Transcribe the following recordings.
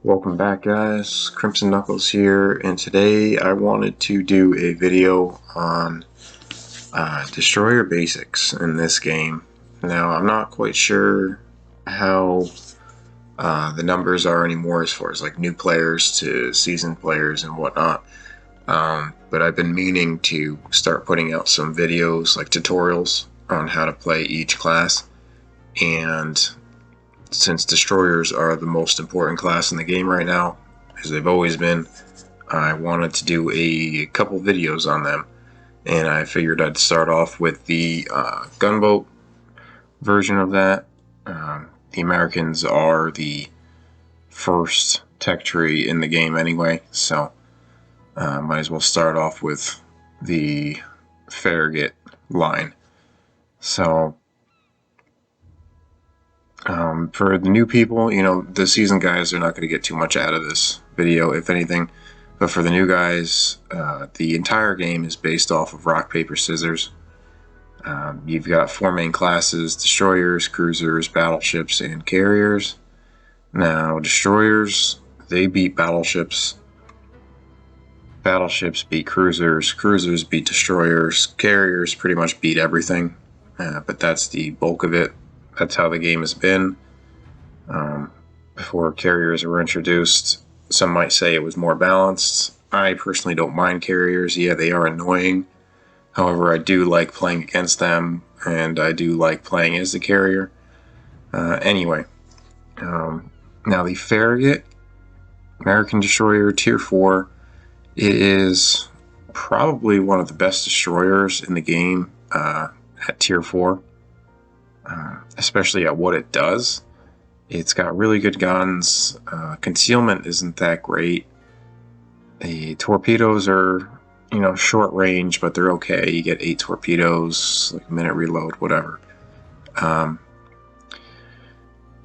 Welcome back, guys. Crimson Knuckles here, and today I wanted to do a video on destroyer basics in this game. Now, I'm not quite sure how the numbers are anymore as far as like new players to seasoned players and whatnot, but I've been meaning to start putting out some videos, like tutorials on how to play each class. And since destroyers are the most important class in the game right now, as they've always been, I wanted to do a couple videos on them, and I figured I'd start off with the gunboat version of that. The Americans are the first tech tree in the game anyway, so might as well start off with the Farragut line. So for the new people, the seasoned guys are not going to get too much out of this video, if anything. But for the new guys, the entire game is based off of rock, paper, scissors. You've got four main classes: destroyers, cruisers, battleships, and carriers. Now, destroyers, they beat battleships. Battleships beat cruisers. Cruisers beat destroyers. Carriers pretty much beat everything. But that's the bulk of it. That's how the game has been. Before carriers were introduced, some might say it was more balanced. I personally don't mind carriers. Yeah, they are annoying. However, I do like playing against them, and I do like playing as the carrier. Anyway, now the Farragut, American Destroyer Tier 4, it is probably one of the best destroyers in the game at Tier 4. Especially at what it does. It's got really good guns. Concealment isn't that great. The torpedoes are, short range, but they're okay. You get 8 torpedoes, like a minute reload, whatever. The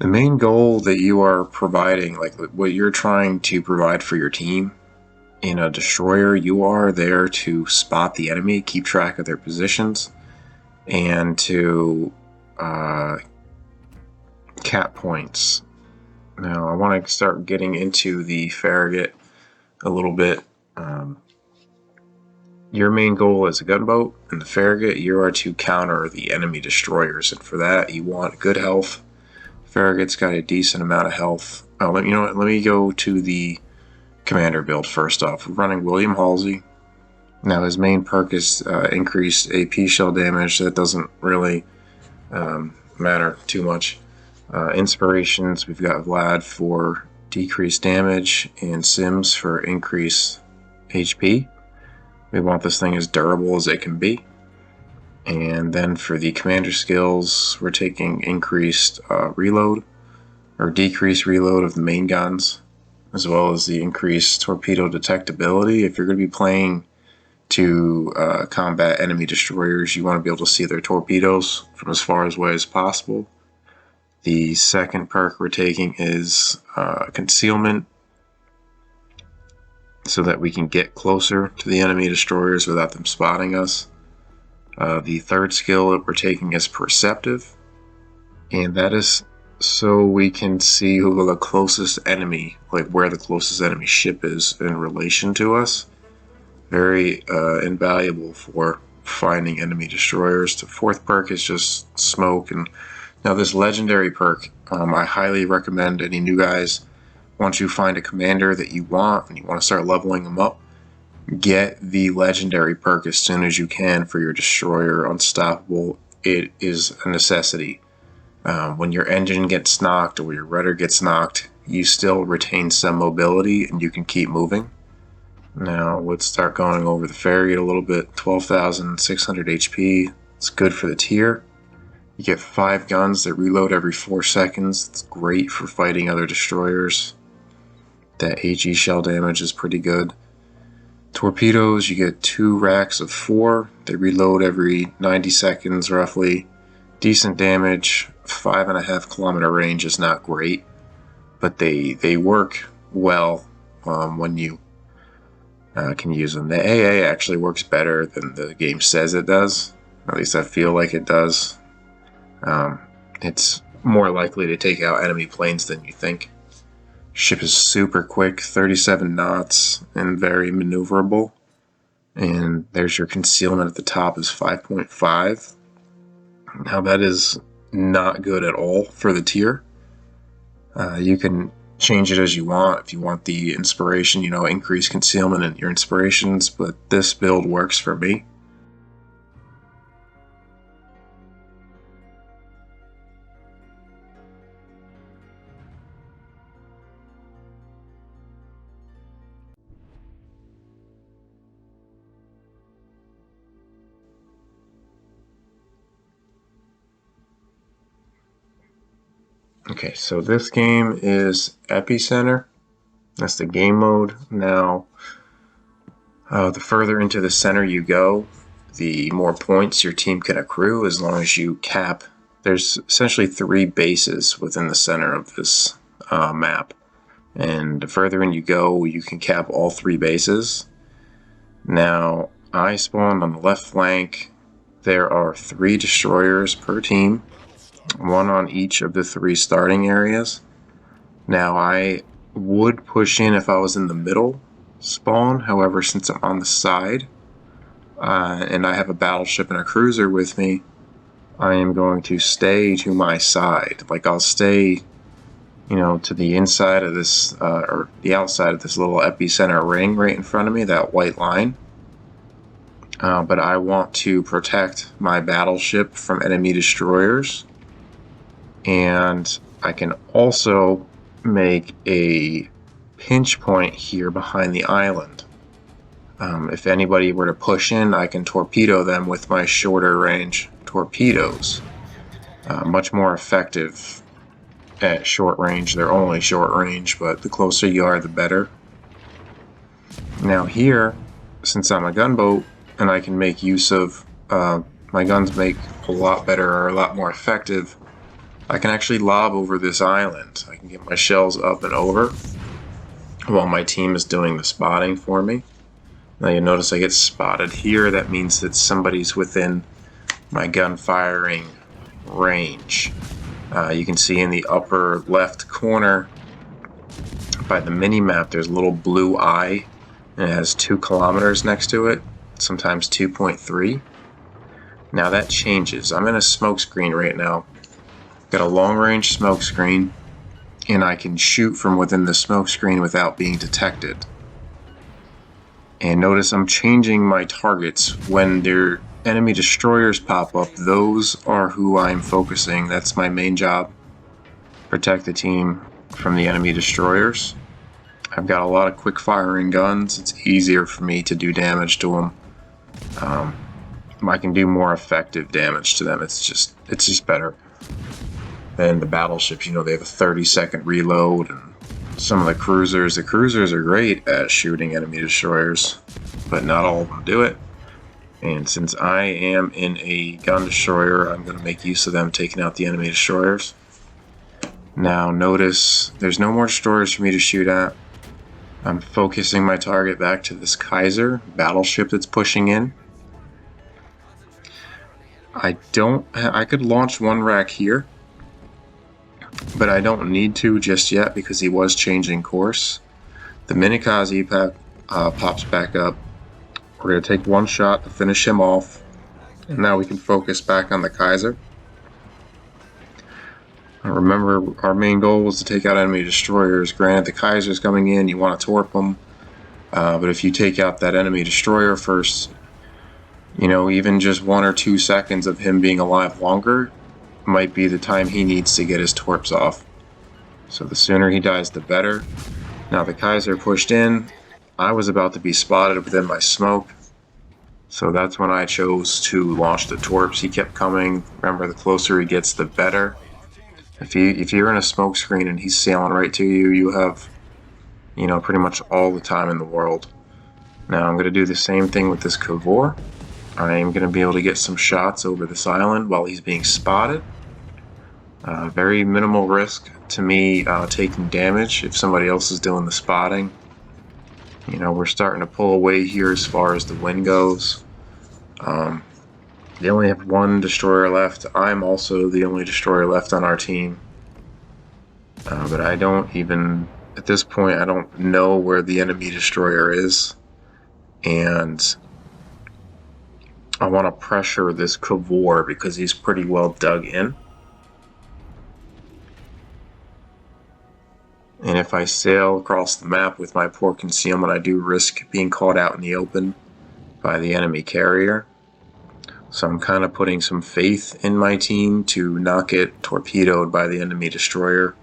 main goal that you are providing, like what you're trying to provide for your team in a destroyer, you are there to spot the enemy, keep track of their positions, and to cap points. Now, I want to start getting into the Farragut a little bit. Your main goal as a gunboat in the Farragut, you are to counter the enemy destroyers, and for that, you want good health. Farragut's got a decent amount of health. Let me go to the commander build first off. We're running William Halsey. Now, his main perk is increased AP shell damage. That doesn't really matter too much. Inspirations, we've got Vlad for decreased damage and Sims for increased HP. We want this thing as durable as it can be. And then for the commander skills, we're taking increased reload or decreased reload of the main guns, as well as the increased torpedo detectability. If you're going to be playing to combat enemy destroyers, you want to be able to see their torpedoes from as far away as possible. The second perk we're taking is Concealment, so that we can get closer to the enemy destroyers without them spotting us. The third skill that we're taking is Perceptive, and that is so we can see who the closest enemy, like where the closest enemy ship is in relation to us. Very invaluable for finding enemy destroyers. The fourth perk is just Smoke. And now this legendary perk, I highly recommend any new guys, once you find a commander that you want and you want to start leveling them up, get the legendary perk as soon as you can for your destroyer. Unstoppable. It is a necessity. When your engine gets knocked or your rudder gets knocked, you still retain some mobility and you can keep moving. Now let's start going over the Farragut a little bit. 12,600 HP. It's good for the tier. You get 5 guns that reload every 4 seconds. It's great for fighting other destroyers. That HE shell damage is pretty good. Torpedoes, you get 2 racks of 4. They reload every 90 seconds roughly. Decent damage. 5.5 kilometer range is not great, but they work well when you can use them. The AA actually works better than the game says it does. At least I feel like it does. It's more likely to take out enemy planes than you think. Ship is super quick, 37 knots, and very maneuverable. And there's your concealment at the top is 5.5. Now that is not good at all for the tier. You can change it as you want. If you want the inspiration, increase concealment in your inspirations, but this build works for me. Okay, so this game is Epicenter. That's the game mode. Now, the further into the center you go, the more points your team can accrue as long as you cap. There's essentially 3 bases within the center of this map. And the further in you go, you can cap all 3 bases. Now, I spawned on the left flank. There are 3 destroyers per team, 1 on each of the 3 starting areas. Now, I would push in if I was in the middle spawn. However, since I'm on the side, and I have a battleship and a cruiser with me, I am going to stay to my side. Like, I'll stay, to the inside of this, or the outside of this little epicenter ring right in front of me, that white line. But I want to protect my battleship from enemy destroyers. And I can also make a pinch point here behind the island. If anybody were to push in, I can torpedo them with my shorter range torpedoes. Much more effective at short range. They're only short range, but the closer you are, the better. Now here, since I'm a gunboat, and I can make use of, my guns make a lot better or a lot more effective, I can actually lob over this island. I can get my shells up and over while my team is doing the spotting for me. Now you notice I get spotted here. That means that somebody's within my gun firing range. You can see in the upper left corner by the mini-map there's a little blue eye, and it has 2 kilometers next to it, sometimes 2.3. Now that changes. I'm in a smoke screen right now. Got a long-range smoke screen, and I can shoot from within the smoke screen without being detected. And notice I'm changing my targets. When their enemy destroyers pop up, those are who I'm focusing. That's my main job. Protect the team from the enemy destroyers. I've got a lot of quick firing guns. It's easier for me to do damage to them. I can do more effective damage to them. It's just better than the battleships. They have a 30-second reload, and some of the cruisers are great at shooting enemy destroyers, but not all of them do it. And since I am in a gun destroyer, I'm going to make use of them taking out the enemy destroyers. Now notice there's no more destroyers for me to shoot at. I'm focusing my target back to this Kaiser battleship that's pushing in. I could launch 1 rack here, but I don't need to just yet because he was changing course. The Minikaze pops back up. We're going to take 1 shot to finish him off, and now we can focus back on the Kaiser. Remember, our main goal was to take out enemy destroyers. Granted, the Kaiser's coming in, you want to torp them, but if you take out that enemy destroyer first, even just 1 or 2 seconds of him being alive longer might be the time he needs to get his torps off. So the sooner he dies, the better. Now the Kaiser pushed in. I was about to be spotted within my smoke, so that's when I chose to launch the torps. He kept coming. Remember, the closer he gets, the better. If you're in a smoke screen and he's sailing right to you, you have, pretty much all the time in the world. Now I'm going to do the same thing with this Cavor. I am going to be able to get some shots over this island while he's being spotted. Very minimal risk to me taking damage if somebody else is doing the spotting. We're starting to pull away here as far as the wind goes. They only have 1 destroyer left. I'm also the only destroyer left on our team. But I don't even At this point, I don't know where the enemy destroyer is, and I want to pressure this Kavor because he's pretty well dug in. And if I sail across the map with my poor concealment, I do risk being caught out in the open by the enemy carrier. So I'm kind of putting some faith in my team to not get torpedoed by the enemy destroyer.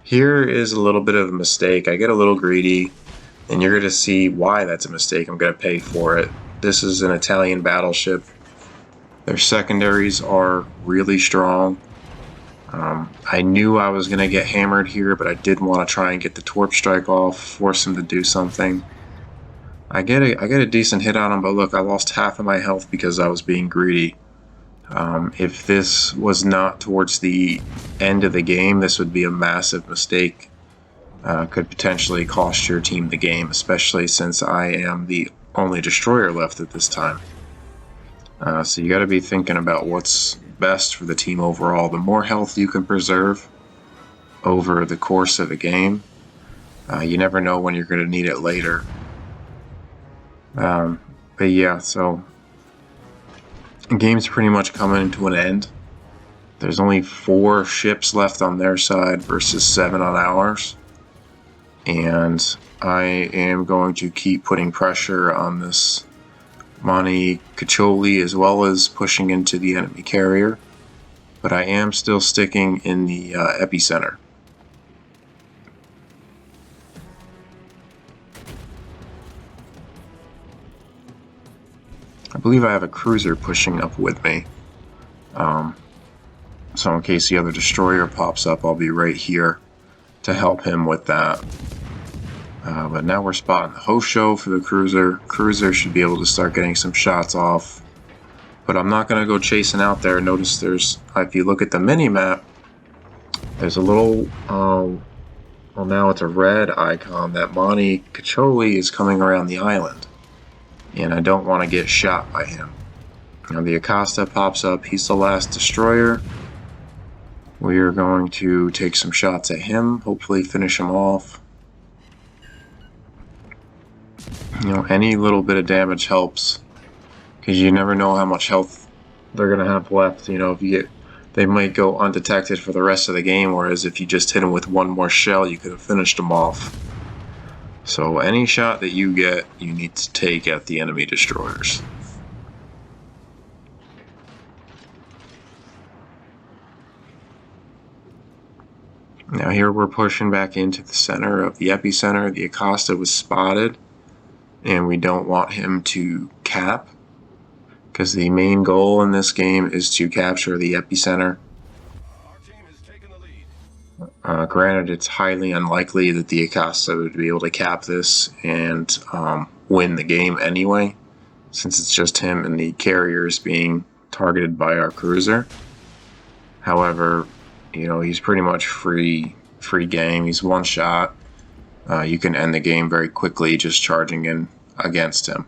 Here is a little bit of a mistake. I get a little greedy, and you're going to see why that's a mistake. I'm going to pay for it. This is an Italian battleship. Their secondaries are really strong. I knew I was going to get hammered here, but I did want to try and get the torp strike off, force him to do something. I get a decent hit on him, but look, I lost half of my health because I was being greedy. If this was not towards the end of the game, this would be a massive mistake. Could potentially cost your team the game, especially since I am the only destroyer left at this time. So you got to be thinking about what's best for the team overall. The more health you can preserve over the course of the game, you never know when you're going to need it later. But yeah, so the game's pretty much coming to an end. There's only 4 ships left on their side versus 7 on ours. And I am going to keep putting pressure on this Monte Caccioli as well as pushing into the enemy carrier. But I am still sticking in the epicenter. I believe I have a cruiser pushing up with me. So in case the other destroyer pops up, I'll be right here to help him with that. But now we're spotting the host show for the cruiser. Cruiser should be able to start getting some shots off. But I'm not going to go chasing out there. Notice there's, if you look at the mini-map, there's a little, well now it's a red icon that Monte Caccioli is coming around the island. And I don't want to get shot by him. Now the Acosta pops up. He's the last destroyer. We are going to take some shots at him, hopefully finish him off. You know, any little bit of damage helps, because you never know how much health they're going to have left. You know, if you get, they might go undetected for the rest of the game, whereas if you just hit them with one more shell, you could have finished them off. So any shot that you get, you need to take at the enemy destroyers. Now here we're pushing back into the center of the epicenter. The Acosta was spotted, and we don't want him to cap, because the main goal in this game is to capture the epicenter. Granted, it's highly unlikely that the Acosta would be able to cap this and win the game anyway, since it's just him and the carriers being targeted by our cruiser. However, you know, he's pretty much free game. He's one shot. You can end the game very quickly just charging in against him.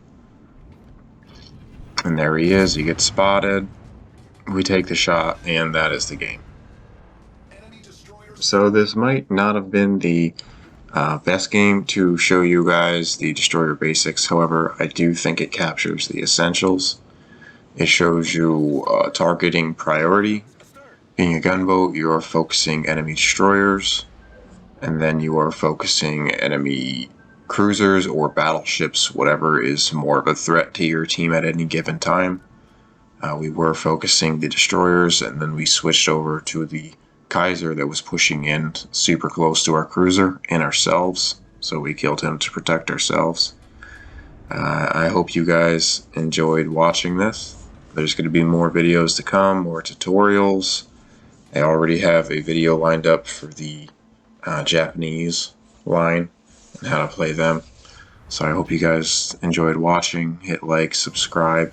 And there he is. He gets spotted. We take the shot, and that is the game. So this might not have been the best game to show you guys the destroyer basics. However, I do think it captures the essentials. It shows you targeting priority. Being a gunboat, you are focusing enemy destroyers, and then you are focusing enemy cruisers or battleships, whatever is more of a threat to your team at any given time. We were focusing the destroyers, and then we switched over to the Kaiser that was pushing in super close to our cruiser and ourselves, so we killed him to protect ourselves. I hope you guys enjoyed watching this. There's going to be more videos to come, more tutorials. I already have a video lined up for the Japanese line and how to play them. So I hope you guys enjoyed watching. Hit like, subscribe,